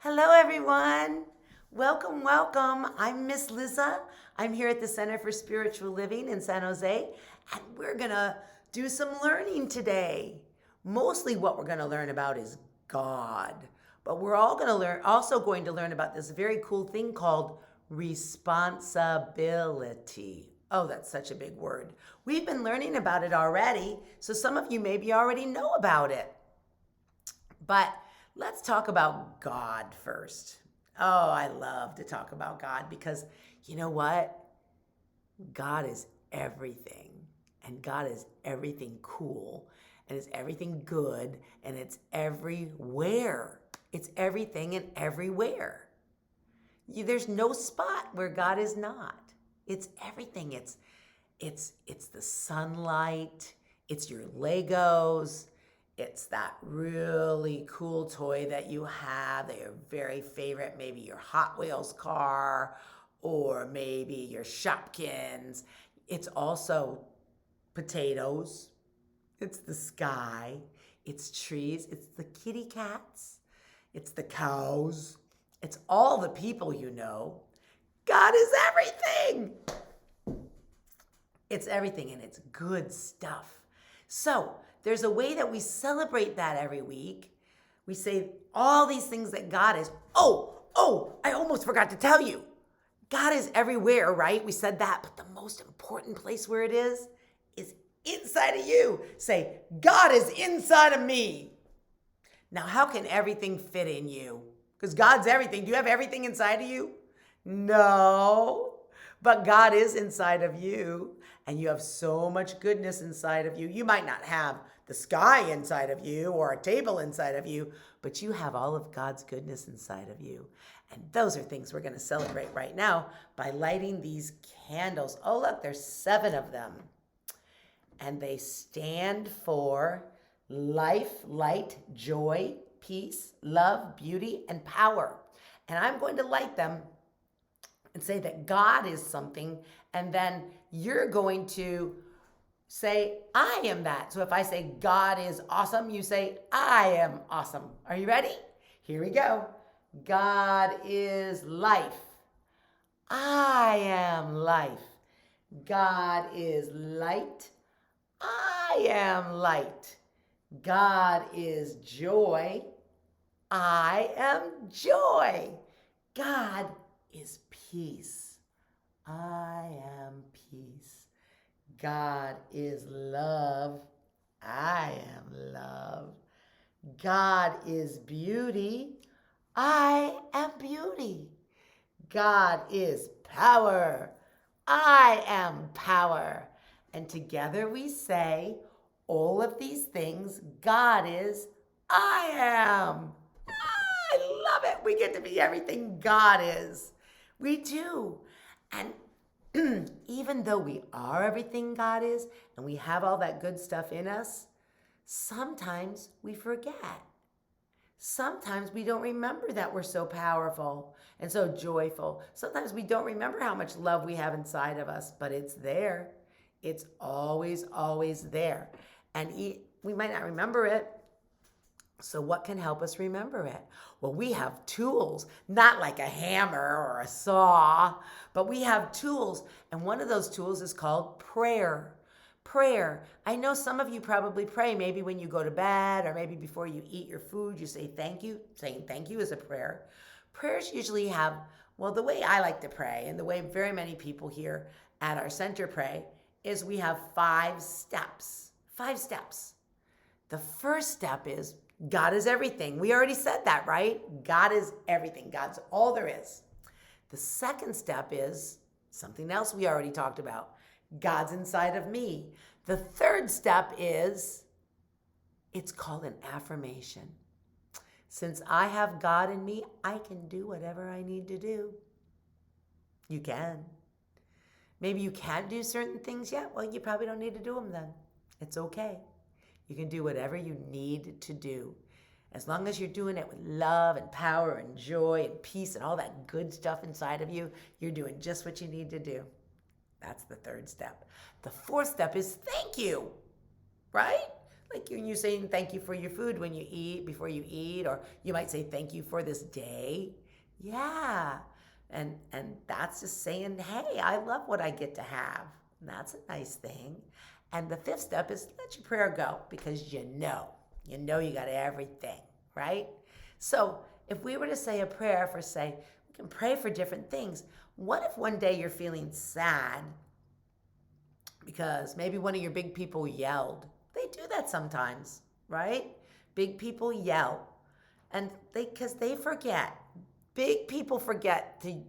Hello, everyone. Welcome, welcome. I'm Miss Liza. I'm here at the Center for Spiritual Living in San Jose, and we're going to do some learning today. Mostly what we're going to learn about is God, but we're also going to learn about this very cool thing called responsibility. Oh, that's such a big word. We've been learning about it already, so some of you maybe already know about it. But let's talk about God first. Oh, I love to talk about God because you know what? God is everything. And God is everything cool. And it's everything good. And it's everywhere. It's everything and everywhere. There's no spot where God is not. It's everything. It's the sunlight. It's your Legos. It's that really cool toy that you have, that your very favorite, maybe your Hot Wheels car, or maybe your Shopkins. It's also potatoes. It's the sky. It's trees. It's the kitty cats. It's the cows. It's all the people you know. God is everything. It's everything, and it's good stuff. So, there's a way that we celebrate that every week. We say all these things that God is. I almost forgot to tell you. God is everywhere, right? We said that, but the most important place where it is inside of you. Say, God is inside of me. Now, how can everything fit in you? Because God's everything. Do you have everything inside of you? No. But God is inside of you, and you have so much goodness inside of you. You might not have the sky inside of you or a table inside of you, but you have all of God's goodness inside of you. And those are things we're going to celebrate right now by lighting these candles. Oh, look, there's 7 of them. And they stand for life, light, joy, peace, love, beauty, and power. And I'm going to light them and say that God is something, and then you're going to say, I am that. So if I say God is awesome, you say, I am awesome. Are you ready? Here we go. God is life. I am life. God is light. I am light. God is joy. I am joy. God is peace. I am peace. God is love. I am love. God is beauty. I am beauty. God is power. I am power. And together we say all of these things. God is, I am. I love it. We get to be everything God is. We do. And even though we are everything God is and we have all that good stuff in us, sometimes we forget. Sometimes we don't remember that we're so powerful and so joyful. Sometimes we don't remember how much love we have inside of us, but it's there. It's always, always there. And we might not remember it. So what can help us remember it? Well, we have tools, not like a hammer or a saw, but we have tools. And one of those tools is called prayer. Prayer. I know some of you probably pray maybe when you go to bed or maybe before you eat your food, you say thank you. Saying thank you is a prayer. Prayers usually have, well, the way I like to pray and the way very many people here at our center pray is we have 5 steps. 5 steps. The first step is God is everything. We already said that, right? God is everything. God's all there is. The second step is something else we already talked about. God's inside of me. The third step is, it's called an affirmation. Since I have God in me, I can do whatever I need to do. You can. Maybe you can't do certain things yet. Well, you probably don't need to do them then. It's okay. You can do whatever you need to do. As long as you're doing it with love and power and joy and peace and all that good stuff inside of you, you're doing just what you need to do. That's the third step. The fourth step is thank you, right? Like when you're saying thank you for your food when you eat, before you eat, or you might say thank you for this day. Yeah. And that's just saying, hey, I love what I get to have. And that's a nice thing. And the fifth step is let your prayer go because you know you got everything, right? So if we were to say a prayer for, say, we can pray for different things. What if one day you're feeling sad because maybe one of your big people yelled? They do that sometimes, right? Big people yell, and because they forget. Big people forget to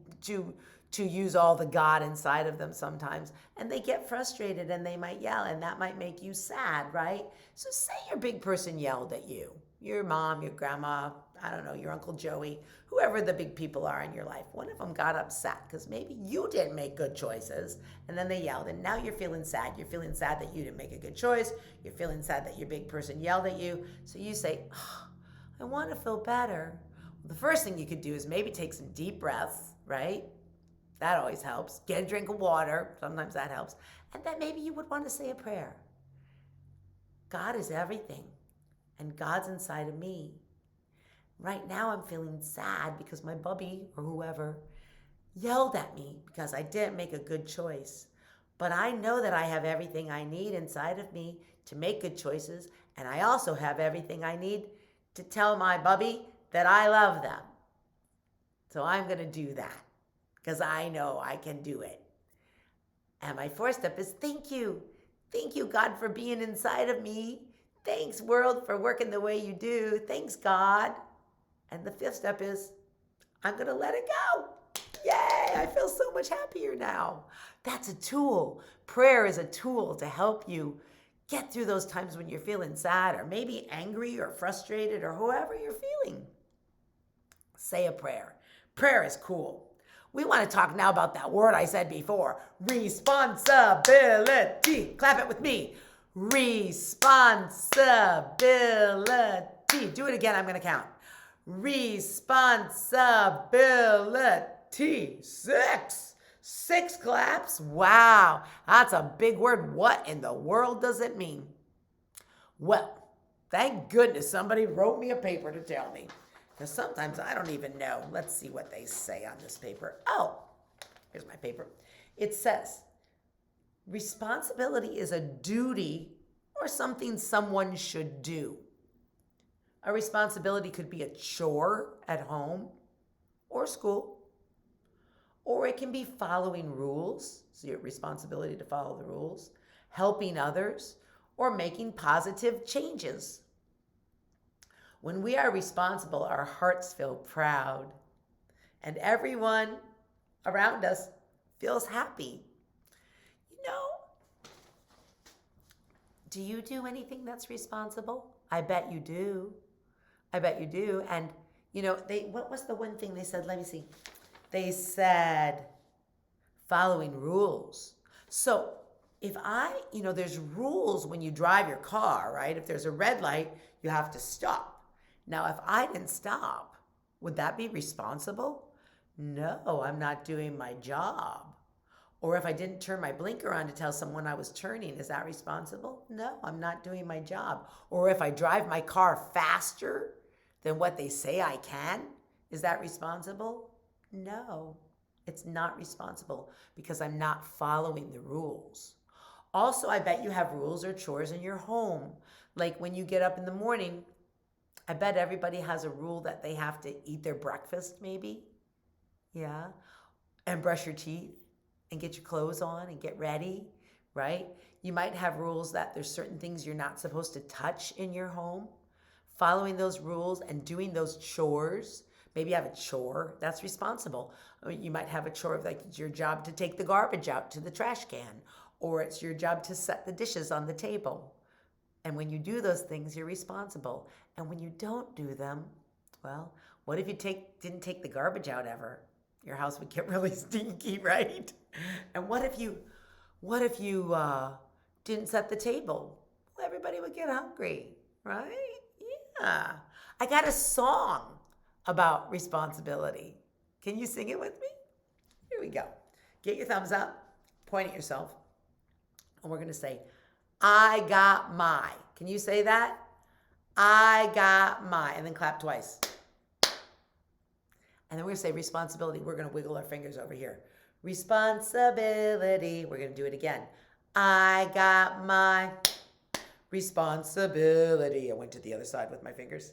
use all the God inside of them sometimes, and they get frustrated and they might yell, and that might make you sad, right? So say your big person yelled at you, your mom, your grandma, I don't know, your Uncle Joey, whoever the big people are in your life. One of them got upset because maybe you didn't make good choices, and then they yelled, and now you're feeling sad. You're feeling sad that you didn't make a good choice. You're feeling sad that your big person yelled at you. So you say, oh, I want to feel better. Well, the first thing you could do is maybe take some deep breaths, right? That always helps. Get a drink of water. Sometimes that helps. And then maybe you would want to say a prayer. God is everything, and God's inside of me. Right now I'm feeling sad because my bubby or whoever yelled at me because I didn't make a good choice. But I know that I have everything I need inside of me to make good choices, and I also have everything I need to tell my bubby that I love them. So I'm going to do that because I know I can do it. And my fourth step is thank you. Thank you, God, for being inside of me. Thanks, world, for working the way you do. Thanks, God. And the fifth step is I'm going to let it go. Yay, I feel so much happier now. That's a tool. Prayer is a tool to help you get through those times when you're feeling sad or maybe angry or frustrated or however you're feeling. Say a prayer. Prayer is cool. We want to talk now about that word I said before, responsibility. Clap it with me. Responsibility. Do it again. I'm going to count. Responsibility. Six claps. Wow, that's a big word. What in the world does it mean? Well, thank goodness somebody wrote me a paper to tell me. Because sometimes I don't even know. Let's see what they say on this paper. Oh, here's my paper. It says, responsibility is a duty or something someone should do. A responsibility could be a chore at home or school, or it can be following rules, so your responsibility to follow the rules, helping others, or making positive changes. When we are responsible, our hearts feel proud, and everyone around us feels happy. You know, do you do anything that's responsible? I bet you do. I bet you do. And, you know, what was the one thing they said? Let me see. They said following rules. So if there's rules when you drive your car, right? If there's a red light, you have to stop. Now, if I didn't stop, would that be responsible? No, I'm not doing my job. Or if I didn't turn my blinker on to tell someone I was turning, is that responsible? No, I'm not doing my job. Or if I drive my car faster than what they say I can, is that responsible? No, it's not responsible because I'm not following the rules. Also, I bet you have rules or chores in your home. Like when you get up in the morning, I bet everybody has a rule that they have to eat their breakfast maybe. Yeah. And brush your teeth and get your clothes on and get ready, right? You might have rules that there's certain things you're not supposed to touch in your home. Following those rules and doing those chores. Maybe you have a chore that's responsible. I mean, you might have a chore like it's your job to take the garbage out to the trash can, or it's your job to set the dishes on the table. And when you do those things, you're responsible. And when you don't do them, well, what if you didn't take the garbage out ever? Your house would get really stinky, right? And what if you didn't set the table? Well, everybody would get hungry, right? Yeah. I got a song about responsibility. Can you sing it with me? Here we go. Get your thumbs up, point at yourself, and we're going to say, I got my Can you say that? I got my, and then clap twice. And then we're going to say responsibility. We're going to wiggle our fingers over here. Responsibility. We're going to do it again. I got my responsibility. I went to the other side with my fingers.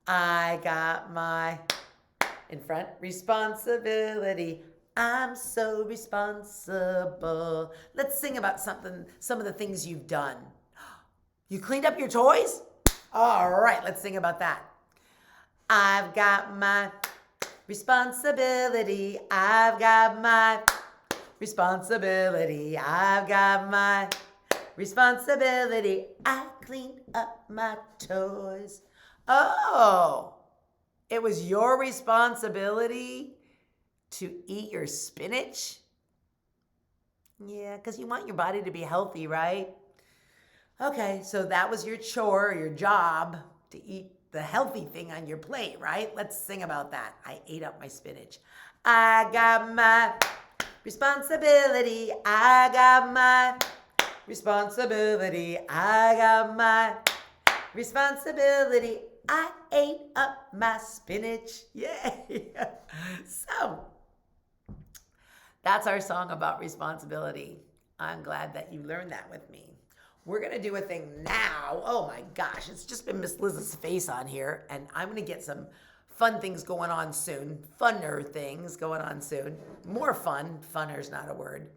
I got my, in front, responsibility. I'm so responsible. Let's sing about something, some of the things you've done. You cleaned up your toys? All right, let's sing about that. I've got my responsibility. I've got my responsibility. I've got my responsibility. I cleaned up my toys. Oh, it was your responsibility to eat your spinach? Yeah, because you want your body to be healthy, right? Okay, so that was your chore, your job, to eat the healthy thing on your plate, right? Let's sing about that. I ate up my spinach. I got my responsibility. I got my responsibility. I got my responsibility. I ate up my spinach. Yay! So, that's our song about responsibility. I'm glad that you learned that with me. We're going to do a thing now. Oh my gosh, it's just been Miss Liz's face on here, and I'm going to get some fun things going on soon. Funner things going on soon. More fun. Funner's not a word.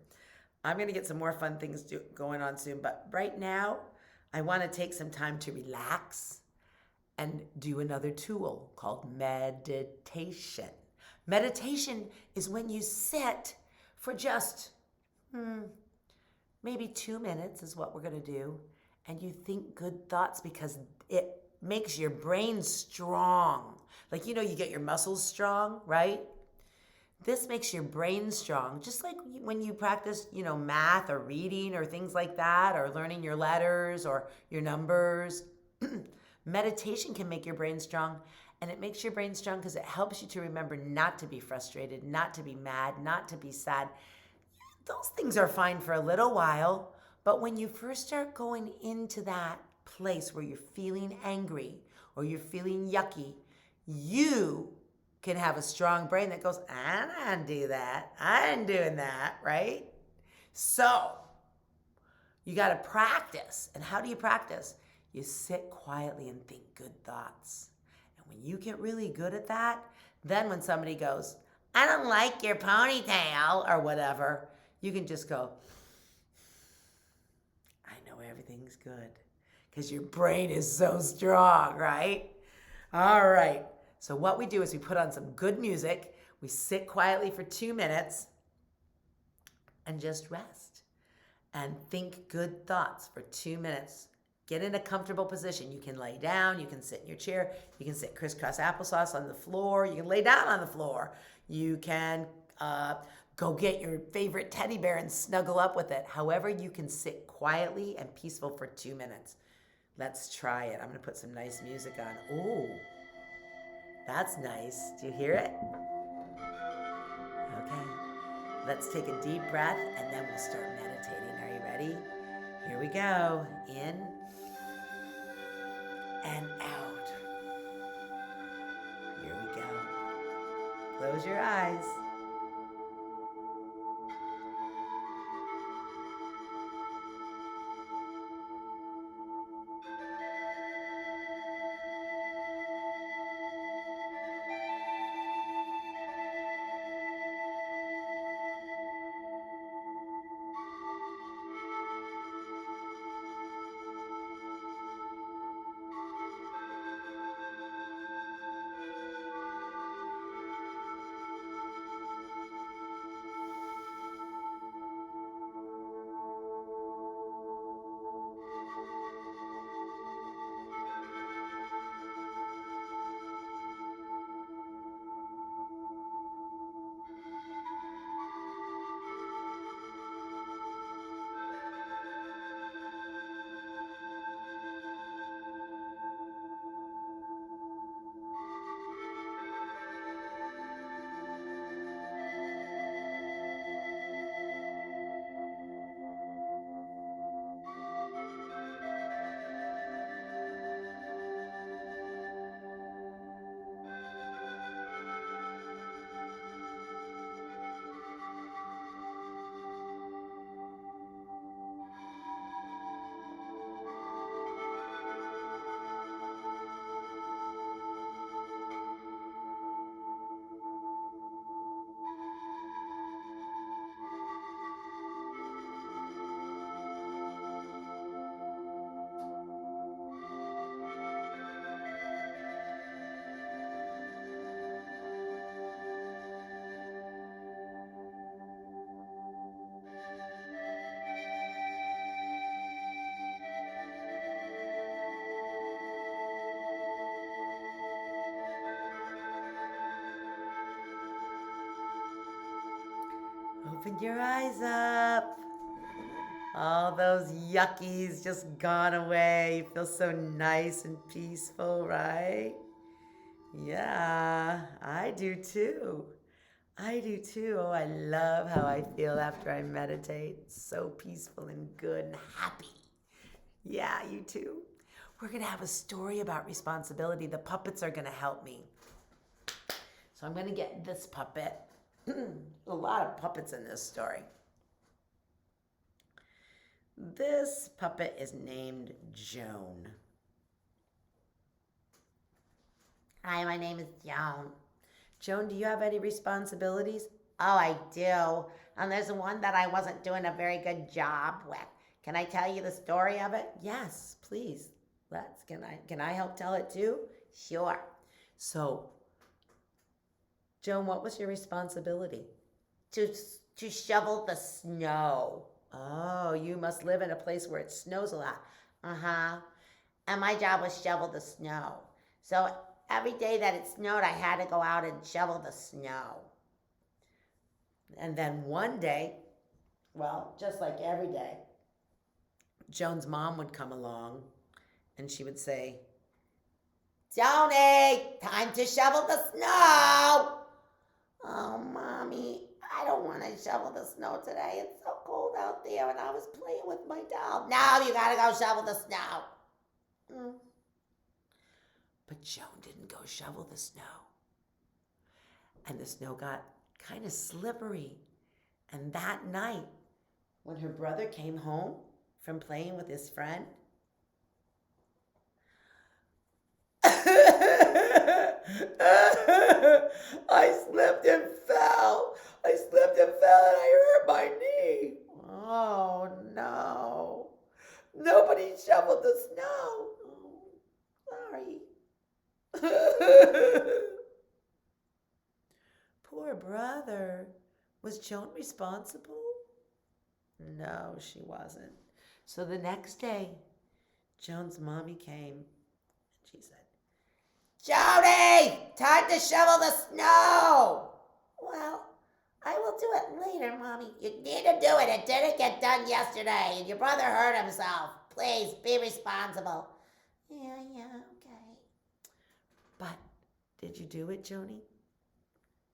I'm going to get some more fun things going on soon, but right now, I want to take some time to relax and do another tool called meditation. Meditation is when you sit for just maybe 2 minutes is what we're going to do, and you think good thoughts because it makes your brain strong. Like, you get your muscles strong, right? This makes your brain strong, just like when you practice, math or reading or things like that, or learning your letters or your numbers. Meditation can make your brain strong, and it makes your brain strong because it helps you to remember not to be frustrated, not to be mad, not to be sad. Those things are fine for a little while, but when you first start going into that place where you're feeling angry or you're feeling yucky, you can have a strong brain that goes, I didn't do that. I ain't doing that, right? So, you got to practice. And how do you practice? You sit quietly and think good thoughts. And when you get really good at that, then when somebody goes, I don't like your ponytail or whatever, you can just go, I know everything's good. Because your brain is so strong, right? All right. So what we do is we put on some good music. We sit quietly for 2 minutes and just rest. And think good thoughts for 2 minutes. Get in a comfortable position. You can lay down. You can sit in your chair. You can sit crisscross applesauce on the floor. You can lay down on the floor. You can go get your favorite teddy bear and snuggle up with it. However, you can sit quietly and peaceful for 2 minutes. Let's try it. I'm going to put some nice music on. Ooh, that's nice. Do you hear it? Okay. Let's take a deep breath and then we'll start meditating. Are you ready? Here we go. In and out. Here we go. Close your eyes. Open your eyes up. All those yuckies just gone away. You feel so nice and peaceful, right? Yeah, I do too. I do too. Oh, I love how I feel after I meditate. So peaceful and good and happy. Yeah, you too. We're going to have a story about responsibility. The puppets are going to help me. So I'm going to get this puppet. A lot of puppets in this story. This puppet is named Joan. Hi, my name is Joan. Joan, do you have any responsibilities? Oh, I do. And there's one that I wasn't doing a very good job with. Can I tell you the story of it? Yes, please. Can I help tell it too? Sure. So, Joan, what was your responsibility? To shovel the snow. Oh, you must live in a place where it snows a lot. Uh-huh. And my job was shovel the snow. So every day that it snowed, I had to go out and shovel the snow. And then one day, well, just like every day, Joan's mom would come along and she would say, Tony, time to shovel the snow. Oh, Mommy, I don't want to shovel the snow today. It's so cold out there and I was playing with my doll. Now you got to go shovel the snow. But Joan didn't go shovel the snow. And the snow got kind of slippery. And that night, when her brother came home from playing with his friend, I slipped and fell. And I hurt my knee. Oh, no. Nobody shoveled the snow. Sorry. Poor brother. Was Joan responsible? No, she wasn't. So the next day, Joan's mommy came and she said, Jody, time to shovel the snow. Well, I will do it later, Mommy. You need to do it. It didn't get done yesterday, and your brother hurt himself. Please, be responsible. Yeah, okay. But did you do it, Joni?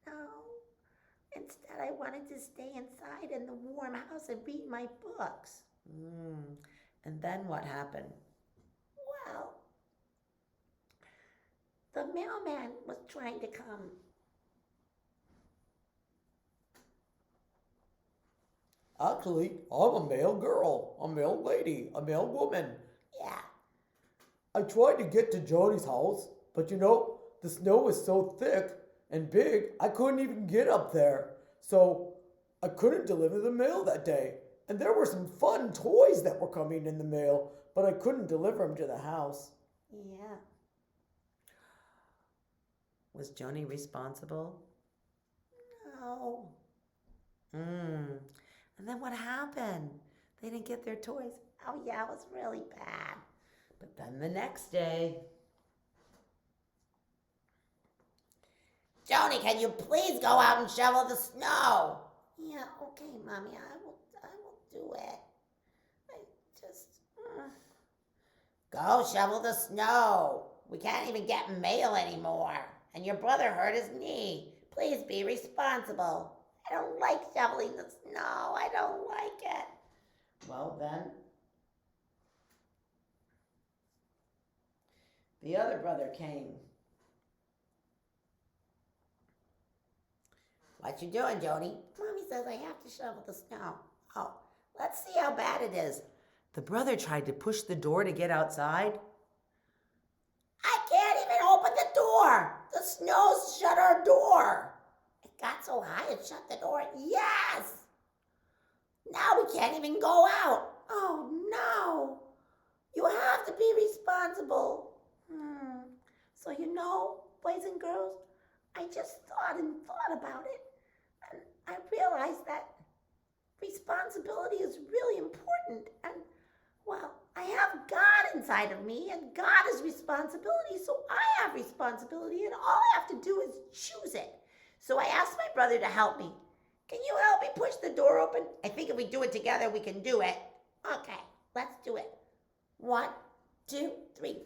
No. Instead, I wanted to stay inside in the warm house and read my books. And then what happened? Well, the mailman was trying to come. Actually, I'm a male girl, a male lady, a male woman. Yeah. I tried to get to Jody's house, but the snow was so thick and big, I couldn't even get up there. So I couldn't deliver the mail that day. And there were some fun toys that were coming in the mail, but I couldn't deliver them to the house. Yeah. Was Joni responsible? No. And then what happened? They didn't get their toys. Oh, yeah, it was really bad. But then the next day, Joni, can you please go out and shovel the snow? Yeah, okay, Mommy, I will do it. I just... Go shovel the snow. We can't even get mail anymore. And your brother hurt his knee. Please be responsible. I don't like shoveling the snow. I don't like it. well then, the other brother came. What you doing, Joni? Mommy says I have to shovel the snow. Oh, let's see how bad it is. The brother tried to push the door to get outside. I can't even open the door. The snow's shut our door. It got so high it shut the door. Yes! Now we can't even go out. Oh, no. You have to be responsible. So boys and girls, I just thought about it. And I realized that responsibility is really important. And, well, I have God inside of me, and God is responsibility, so I have responsibility, and all I have to do is choose it. So I asked my brother to help me, Can you help me push the door open? I think if we do it together, we can do it. Okay, let's do it. 1, 2, 3.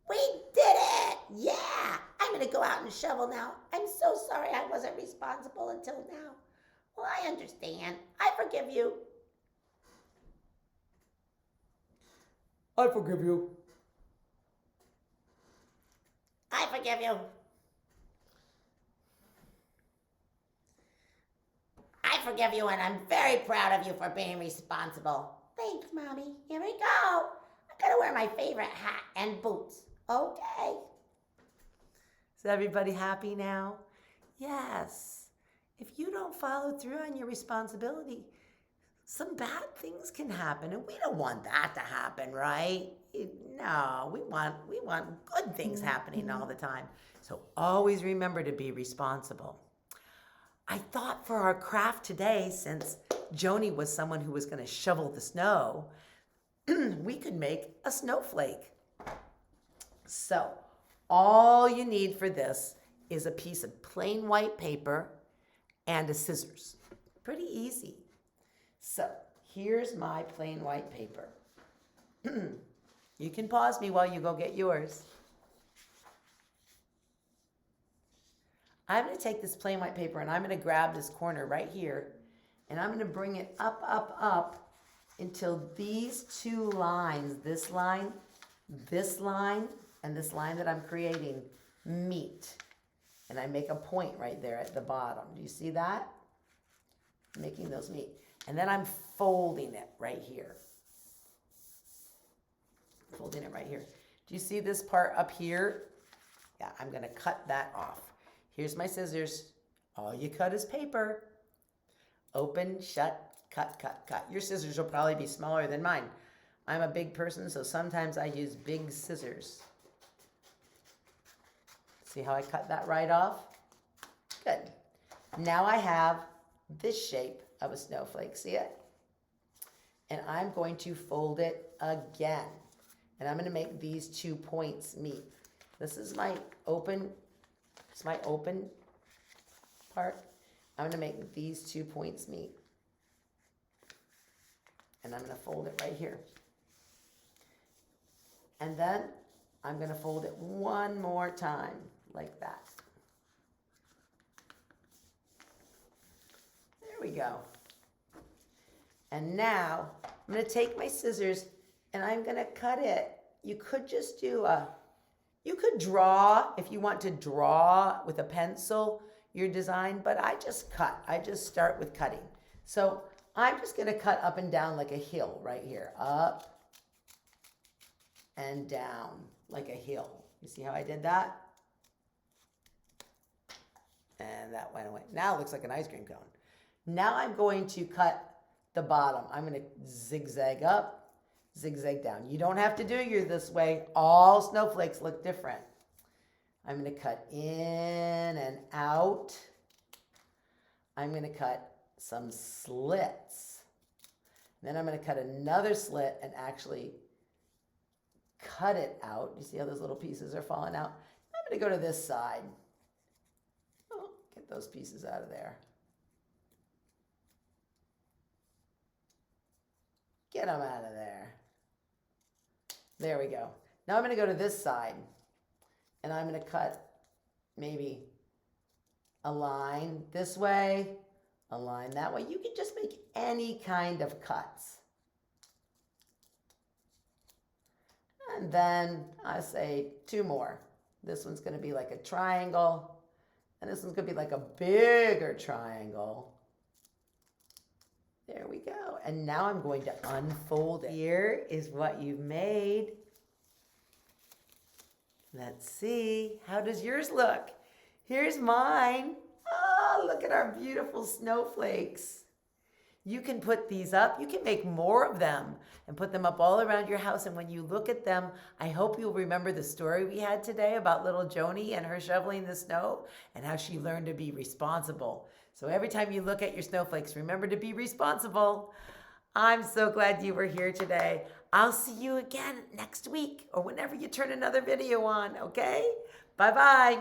We did it! Yeah! I'm gonna go out and shovel now. I'm so sorry I wasn't responsible until now. Well, I understand. I forgive you. I forgive you. I forgive you. I forgive you, and I'm very proud of you for being responsible. Thanks, Mommy. Here we go. I gotta wear my favorite hat and boots. Okay. Is everybody happy now? Yes. If you don't follow through on your responsibility, some bad things can happen, and we don't want that to happen, right? No, we want good things happening all the time. So always remember to be responsible. I thought for our craft today, since Joni was someone who was going to shovel the snow, we could make a snowflake. So all you need for this is a piece of plain white paper and a scissors. Pretty easy. So here's my plain white paper. You can pause me while you go get yours. I'm going to take this plain white paper and I'm going to grab this corner right here and I'm going to bring it up, up, up until these two lines, this line, and this line that I'm creating meet. And I make a point right there at the bottom. Do you see that? Making those meet. And then I'm folding it right here. Folding it right here. Do you see this part up here? Yeah, I'm going to cut that off. Here's my scissors. All you cut is paper. Open, shut, cut, cut, cut. Your scissors will probably be smaller than mine. I'm a big person, so sometimes I use big scissors. See how I cut that right off? Good. Now I have this shape of a snowflake. See it? And I'm going to fold it again. And I'm going to make these 2 points meet. This is my open, it's my open part. I'm going to make these 2 points meet. And I'm going to fold it right here. And then I'm going to fold it one more time, like that. There we go. And now I'm going to take my scissors and I'm going to cut it. You could just do you could draw if you want to draw with a pencil your design, but I just cut. I just start with cutting. So I'm just going to cut up and down like a hill right here. Up and down like a hill. You see how I did that? And that went away. Now it looks like an ice cream cone. Now I'm going to cut the bottom. I'm going to zigzag up, zigzag down. You don't have to do yours this way. All snowflakes look different. I'm going to cut in and out. I'm going to cut some slits. Then I'm going to cut another slit and actually cut it out. You see how those little pieces are falling out? I'm going to go to this side. Oh, get those pieces out of there. Get them out of there. There we go. Now I'm going to go to this side and I'm going to cut maybe a line this way, a line that way. You can just make any kind of cuts. And then I say 2 more. This one's going to be like a triangle and this one's going to be like a bigger triangle. There we go. And now I'm going to unfold it. Here is what you've made. Let's see. How does yours look? Here's mine. Oh, look at our beautiful snowflakes. You can put these up. You can make more of them and put them up all around your house. And when you look at them, I hope you'll remember the story we had today about little Joni and her shoveling the snow and how she learned to be responsible. So every time you look at your snowflakes, remember to be responsible. I'm so glad you were here today. I'll see you again next week or whenever you turn another video on, okay? Bye-bye.